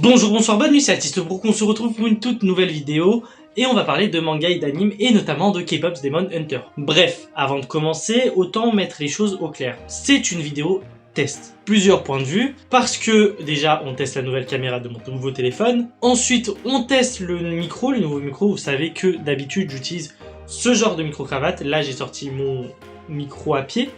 Bonjour, bonsoir, bonne nuit, c'est ArtistBrook, on se retrouve pour une toute nouvelle vidéo et on va parler de manga et d'anime et notamment de K-Pop's Demon Hunter. Bref, avant de commencer, autant mettre les choses au clair. C'est une vidéo test. Plusieurs points de vue, parce que déjà on teste la nouvelle caméra de mon nouveau téléphone, ensuite on teste le nouveau micro, vous savez que d'habitude j'utilise ce genre de micro-cravate, là j'ai sorti mon micro à pied.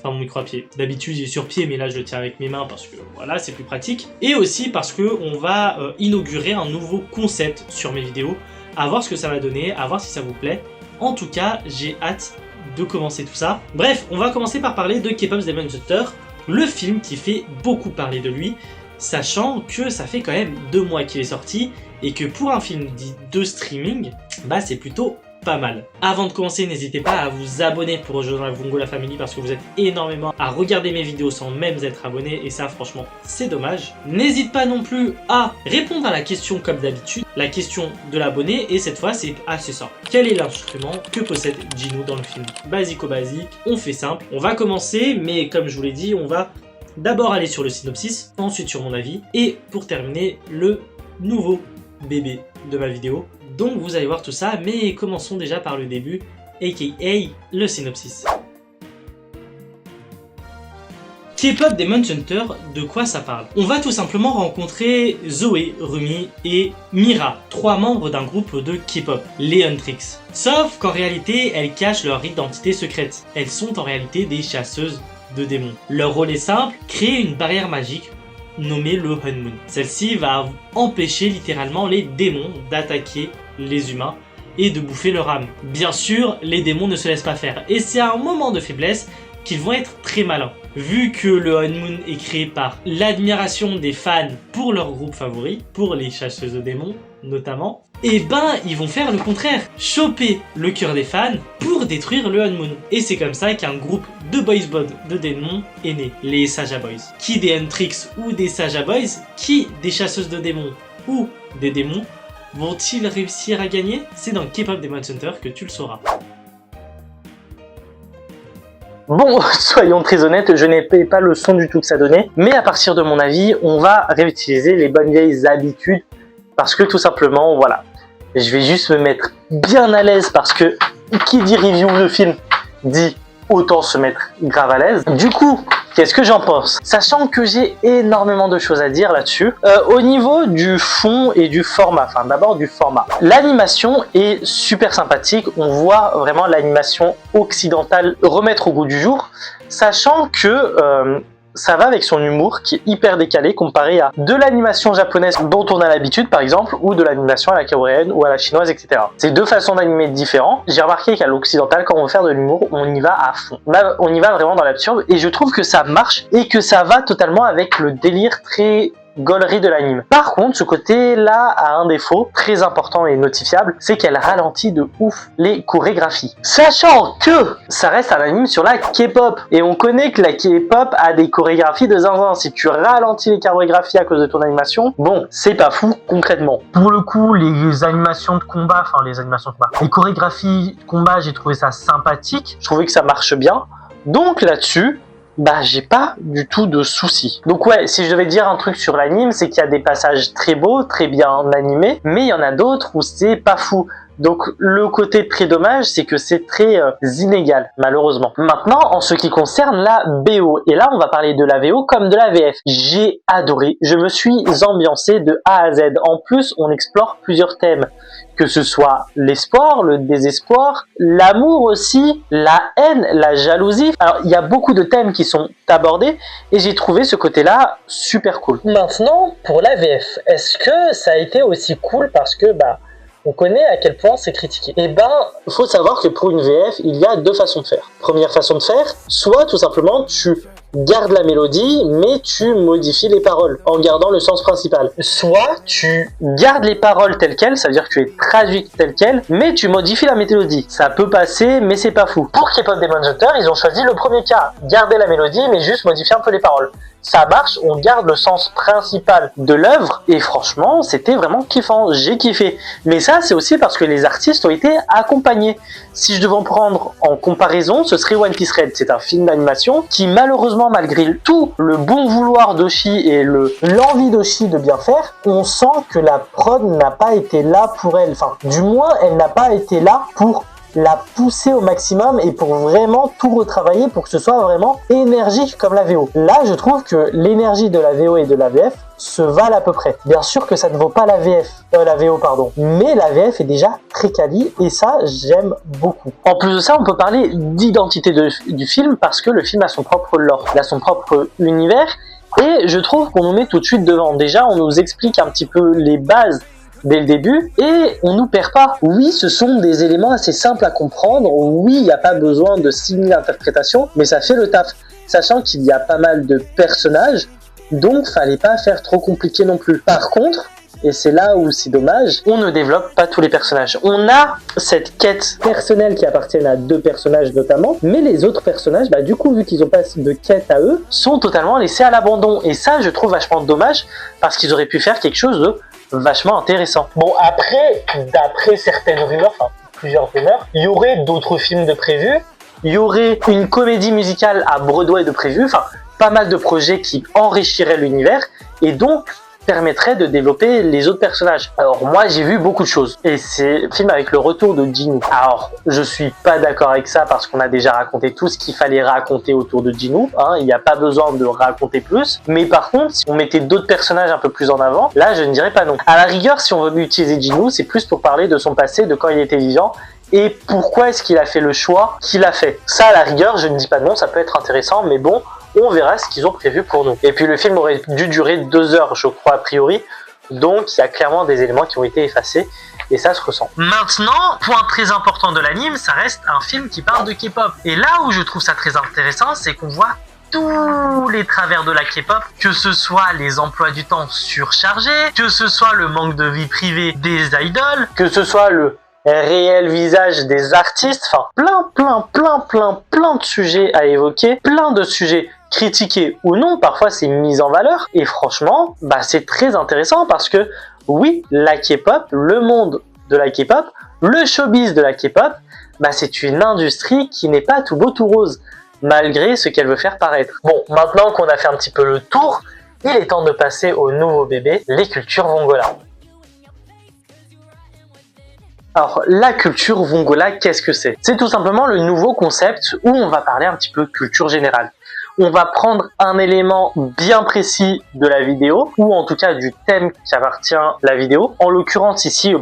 Enfin mon micro à pied. D'habitude il est sur pied mais là je le tiens avec mes mains parce que voilà c'est plus pratique. Et aussi parce que on va inaugurer un nouveau concept sur mes vidéos. À voir ce que ça va donner, à voir si ça vous plaît. En tout cas j'ai hâte de commencer tout ça. Bref, on va commencer par parler de K-Pop's Demon Hunter, le film qui fait beaucoup parler de lui, sachant que ça fait quand même 2 mois qu'il est sorti et que pour un film dit de streaming, bah c'est plutôt pas mal. Avant de commencer, n'hésitez pas à vous abonner pour rejoindre la Vongola Family parce que vous êtes énormément à regarder mes vidéos sans même être abonné et ça franchement c'est dommage. N'hésite pas non plus à répondre à la question comme d'habitude, la question de l'abonné et cette fois c'est assez simple. Quel est l'instrument que possède Jinu dans le film? Basique, on fait simple. On va commencer mais comme je vous l'ai dit, on va d'abord aller sur le synopsis, ensuite sur mon avis et pour terminer le nouveau bébé de ma vidéo. Donc vous allez voir tout ça, mais commençons déjà par le début, aka le synopsis. K-Pop Demon Hunter, de quoi ça parle? On va tout simplement rencontrer Zoé, Rumi et Mira, 3 membres d'un groupe de K-Pop, les Huntrix. Sauf qu'en réalité, elles cachent leur identité secrète. Elles sont en réalité des chasseuses de démons. Leur rôle est simple, créer une barrière magique nommée le Honmoon. Celle-ci va empêcher littéralement les démons d'attaquer les humains et de bouffer leur âme. Bien sûr, les démons ne se laissent pas faire et c'est à un moment de faiblesse qu'ils vont être très malins. Vu que le Honmoon est créé par l'admiration des fans pour leur groupe favori, pour les chasseuses de démons notamment, et ben ils vont faire le contraire, choper le cœur des fans pour détruire le Honmoon. Et c'est comme ça qu'un groupe de boys band de démons est né, les Saja Boys. Qui des Huntrix ou des Saja Boys, qui des chasseuses de démons ou des démons, vont-ils réussir à gagner? C'est dans K-Pop Demon Hunter que tu le sauras. Bon, soyons très honnêtes, je n'ai pas le son du tout que ça donnait, mais à partir de mon avis, on va réutiliser les bonnes vieilles habitudes, parce que tout simplement, voilà, je vais juste me mettre bien à l'aise, parce que qui dit review de film dit autant se mettre grave à l'aise. Du coup, qu'est-ce que j'en pense? Sachant que j'ai énormément de choses à dire là-dessus. Au niveau du fond et du format, enfin d'abord du format. L'animation est super sympathique, on voit vraiment l'animation occidentale remettre au goût du jour, sachant que ça va avec son humour qui est hyper décalé comparé à de l'animation japonaise dont on a l'habitude par exemple, ou de l'animation à la coréenne ou à la chinoise, etc. C'est 2 façons d'animer différentes. J'ai remarqué qu'à l'occidental, quand on veut faire de l'humour, on y va à fond. On y va vraiment dans l'absurde et je trouve que ça marche et que ça va totalement avec le délire très gaulerie de l'anime. Par contre, ce côté-là a un défaut très important et notifiable, c'est qu'elle ralentit de ouf les chorégraphies. Sachant que ça reste un anime sur la K-pop, et on connaît que la K-pop a des chorégraphies de zinzin. Si tu ralentis les chorégraphies à cause de ton animation, bon, c'est pas fou concrètement. Pour le coup, les animations de combat, les chorégraphies de combat, j'ai trouvé ça sympathique. Je trouvais que ça marche bien. Donc là-dessus, bah j'ai pas du tout de soucis. Donc ouais, si je devais dire un truc sur l'anime, c'est qu'il y a des passages très beaux, très bien animés, mais il y en a d'autres où c'est pas fou. Donc le côté très dommage, c'est que c'est très inégal, malheureusement. Maintenant, en ce qui concerne la BO, et là on va parler de la VO comme de la VF. J'ai adoré, je me suis ambiancé de A à Z. En plus, on explore plusieurs thèmes, que ce soit l'espoir, le désespoir, l'amour aussi, la haine, la jalousie. Alors il y a beaucoup de thèmes qui sont abordés et j'ai trouvé ce côté-là super cool. Maintenant, pour la VF, est-ce que ça a été aussi cool parce que on connaît à quel point c'est critiqué? Eh ben, faut savoir que pour une VF, il y a 2 façons de faire. Première façon de faire, soit tout simplement tu gardes la mélodie, mais tu modifies les paroles en gardant le sens principal. Soit tu gardes les paroles telles quelles, ça veut dire que tu les traduis telles quelles, mais tu modifies la mélodie. Ça peut passer, mais c'est pas fou. Pour K-Pop Demon Hunter, ils ont choisi le premier cas, garder la mélodie, mais juste modifier un peu les paroles. Ça marche, on garde le sens principal de l'œuvre et franchement c'était vraiment kiffant, j'ai kiffé. Mais ça c'est aussi parce que les artistes ont été accompagnés. Si je devais en prendre en comparaison, ce serait One Piece Red. C'est un film d'animation qui malheureusement franchement, malgré tout le bon vouloir d'Oshi et l'envie d'Oshi de bien faire, on sent que la prod n'a pas été là pour elle. Enfin, du moins, elle n'a pas été là pour la pousser au maximum et pour vraiment tout retravailler pour que ce soit vraiment énergique comme la VO. Là, je trouve que l'énergie de la VO et de la VF se valent à peu près. Bien sûr que ça ne vaut pas la VO, pardon. Mais la VF est déjà très quali et ça, j'aime beaucoup. En plus de ça, on peut parler d'identité du film parce que le film a son propre lore, il a son propre univers et je trouve qu'on nous met tout de suite devant. Déjà, on nous explique un petit peu les bases dès le début et on nous perd pas. Oui, ce sont des éléments assez simples à comprendre. Oui, il n'y a pas besoin de 6000 interprétations, mais ça fait le taf. Sachant qu'il y a pas mal de personnages, donc fallait pas faire trop compliqué non plus. Par contre, et c'est là où c'est dommage, on ne développe pas tous les personnages. On a cette quête personnelle qui appartient à 2 personnages notamment, mais les autres personnages, du coup, vu qu'ils n'ont pas de quête à eux, sont totalement laissés à l'abandon. Et ça, je trouve vachement dommage, parce qu'ils auraient pu faire quelque chose de vachement intéressant. Bon, après, d'après certaines rumeurs, enfin plusieurs rumeurs, il y aurait d'autres films de prévus, il y aurait une comédie musicale à Broadway de prévu, enfin pas mal de projets qui enrichiraient l'univers et donc permettrait de développer les autres personnages. Alors moi j'ai vu beaucoup de choses et c'est un film avec le retour de Jinwoo. Alors je suis pas d'accord avec ça parce qu'on a déjà raconté tout ce qu'il fallait raconter autour de Jinwoo, il n'y a pas besoin de raconter plus, mais par contre si on mettait d'autres personnages un peu plus en avant, là je ne dirais pas non. À la rigueur, si on veut utiliser Jinwoo, c'est plus pour parler de son passé, de quand il était vivant et pourquoi est-ce qu'il a fait le choix qu'il a fait. Ça à la rigueur, je ne dis pas non, ça peut être intéressant, mais bon, on verra ce qu'ils ont prévu pour nous. Et puis le film aurait dû durer 2 heures, je crois, a priori. Donc il y a clairement des éléments qui ont été effacés et ça se ressent. Maintenant, point très important de l'anime, ça reste un film qui parle de K-pop. Et là où je trouve ça très intéressant, c'est qu'on voit tous les travers de la K-pop, que ce soit les emplois du temps surchargés, que ce soit le manque de vie privée des idoles, que ce soit le réel visage des artistes, enfin plein de sujets à évoquer, plein de sujets critiqués ou non, parfois c'est mis en valeur et franchement c'est très intéressant parce que oui, la K-pop, le monde de la K-pop, le showbiz de la K-pop, c'est une industrie qui n'est pas tout beau tout rose malgré ce qu'elle veut faire paraître. Bon, maintenant qu'on a fait un petit peu le tour, il est temps de passer au nouveau bébé, les cultures Vongola. Alors, la culture Vongola, qu'est-ce que c'est? C'est tout simplement le nouveau concept où on va parler un petit peu culture générale. On va prendre un élément bien précis de la vidéo, ou en tout cas du thème qui appartient à la vidéo. En l'occurrence ici,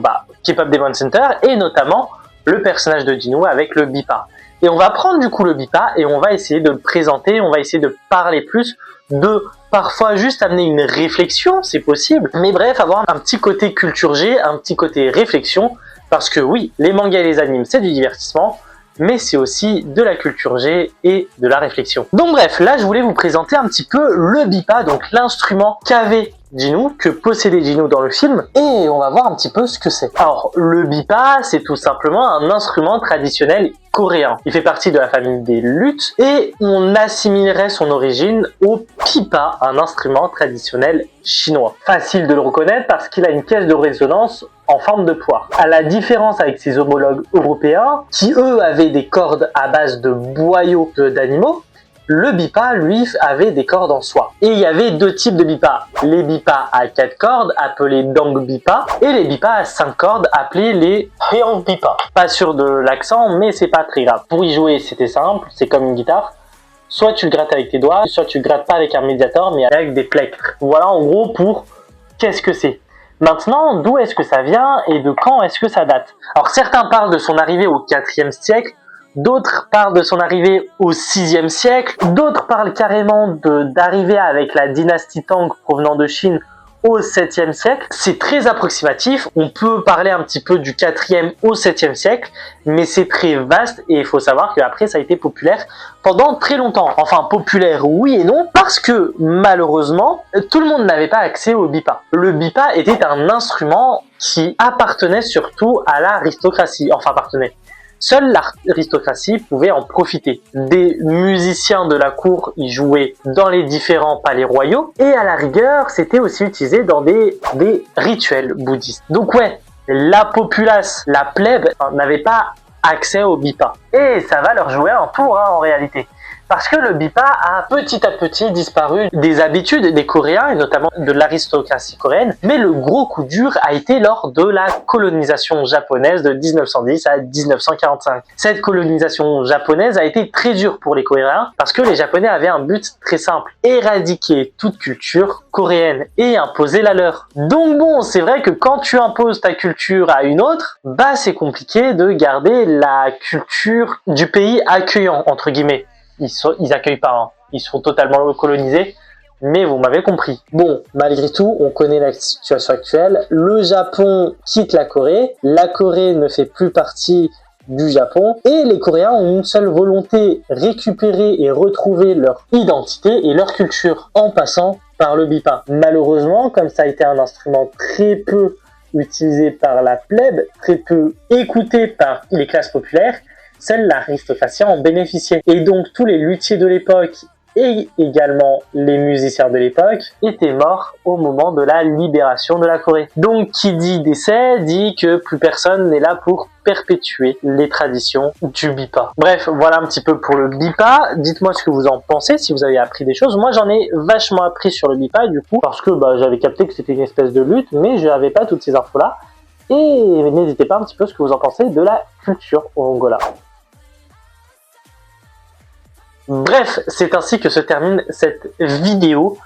K-pop Demon Center, et notamment le personnage de Jinwoo avec le BIPA. Et on va prendre du coup le BIPA et on va essayer de le présenter, on va essayer de parler plus, de parfois juste amener une réflexion, c'est possible. Mais bref, avoir un petit côté culture G, un petit côté réflexion, parce que oui, les mangas et les animes, c'est du divertissement, mais c'est aussi de la culture G et de la réflexion. Donc bref, là je voulais vous présenter un petit peu le BIPA, donc l'instrument qu'avait Jinwoo, que possédait Jinwoo dans le film, et on va voir un petit peu ce que c'est. Alors, le BIPA, c'est tout simplement un instrument traditionnel coréen. Il fait partie de la famille des luths, et on assimilerait son origine au pipa, un instrument traditionnel chinois. Facile de le reconnaître parce qu'il a une caisse de résonance en forme de poire. À la différence avec ses homologues européens, qui eux avaient des cordes à base de boyaux d'animaux, le BIPA, lui, avait des cordes en soie. Et il y avait 2 types de BIPA. Les BIPA à 4 cordes, appelés Dang BIPA, et les BIPA à 5 cordes, appelés les Hyang BIPA. Pas sûr de l'accent, mais c'est pas très grave. Pour y jouer, c'était simple, c'est comme une guitare. Soit tu le grattes avec tes doigts, soit tu le grattes pas avec un médiator, mais avec des plectres. Voilà en gros pour qu'est-ce que c'est. Maintenant, d'où est-ce que ça vient et de quand est-ce que ça date? Alors certains parlent de son arrivée au 4e siècle, d'autres parlent de son arrivée au 6e siècle, d'autres parlent carrément d'arrivée avec la dynastie Tang provenant de Chine au 7e siècle. C'est très approximatif, on peut parler un petit peu du 4e au 7e siècle, mais c'est très vaste et il faut savoir qu'après ça a été populaire pendant très longtemps. Enfin populaire oui et non, parce que malheureusement, tout le monde n'avait pas accès au BIPA. Le BIPA était un instrument qui appartenait surtout à l'aristocratie, enfin appartenait. Seule l'aristocratie pouvait en profiter. Des musiciens de la cour y jouaient dans les différents palais royaux et à la rigueur, c'était aussi utilisé dans des rituels bouddhistes. Donc ouais, la populace, la plèbe, n'avait pas accès au BIPA. Et ça va leur jouer un tour en réalité. Parce que le BIPA a petit à petit disparu des habitudes des Coréens et notamment de l'aristocratie coréenne. Mais le gros coup dur a été lors de la colonisation japonaise de 1910 à 1945. Cette colonisation japonaise a été très dure pour les Coréens parce que les Japonais avaient un but très simple: éradiquer toute culture coréenne et imposer la leur. Donc bon, c'est vrai que quand tu imposes ta culture à une autre, bah c'est compliqué de garder la culture du pays accueillant, entre guillemets. Ils accueillent pas, hein. Ils sont totalement colonisés, mais vous m'avez compris. Bon, malgré tout, on connaît la situation actuelle. Le Japon quitte la Corée ne fait plus partie du Japon, et les Coréens ont une seule volonté: récupérer et retrouver leur identité et leur culture, en passant par le BIPA. Malheureusement, comme ça a été un instrument très peu utilisé par la plèbe, très peu écouté par les classes populaires, seule l'aristocratie en bénéficiait. Et donc tous les luthiers de l'époque et également les musiciens de l'époque étaient morts au moment de la libération de la Corée. Donc qui dit décès dit que plus personne n'est là pour perpétuer les traditions du BIPA. Bref, voilà un petit peu pour le BIPA. Dites-moi ce que vous en pensez, si vous avez appris des choses. Moi j'en ai vachement appris sur le BIPA du coup, parce que j'avais capté que c'était une espèce de lutte, mais je n'avais pas toutes ces infos là. Et n'hésitez pas un petit peu ce que vous en pensez de la culture au Angola. Bref, c'est ainsi que se termine cette vidéo.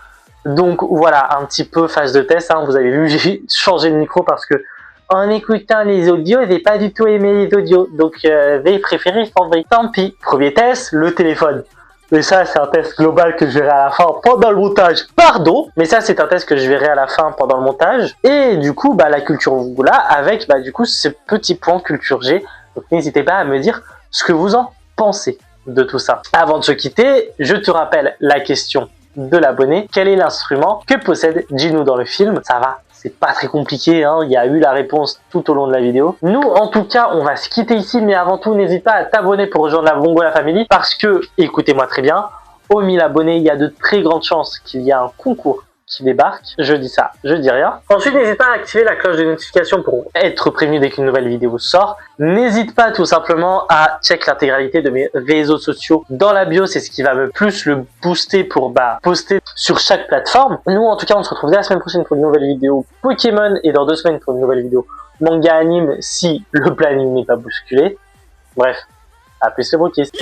Donc voilà, un petit peu phase de test, hein. Vous avez vu, j'ai changé de micro parce que en écoutant les audios, j'ai pas du tout aimé les audios. Donc j'ai préféré changer. Tant pis. Premier test, le téléphone. Mais ça, c'est un test global que je verrai à la fin pendant le montage. Pardon, mais ça, c'est un test que je verrai à la fin pendant le montage. Et du coup, la culture Angola avec du coup ce petit point culture G. Donc n'hésitez pas à me dire ce que vous en pensez de tout ça. Avant de se quitter, je te rappelle la question de l'abonné. Quel est l'instrument que possède Jinwoo dans le film? Ça va, c'est pas très compliqué, hein. Il y a eu la réponse tout au long de la vidéo. Nous, en tout cas, on va se quitter ici, mais avant tout, n'hésite pas à t'abonner pour rejoindre la Bongola Family, parce que, écoutez-moi très bien, aux 1000 abonnés, il y a de très grandes chances qu'il y ait un concours qui débarque. Je dis ça, je dis rien. Ensuite, n'hésite pas à activer la cloche de notification pour être prévenu dès qu'une nouvelle vidéo sort. N'hésite pas tout simplement à check l'intégralité de mes réseaux sociaux dans la bio, c'est ce qui va me plus le booster pour poster sur chaque plateforme. Nous, en tout cas, on se retrouve dès la semaine prochaine pour une nouvelle vidéo Pokémon et dans 2 semaines pour une nouvelle vidéo manga anime si le planning n'est pas bousculé. Bref, à plus les brokistes.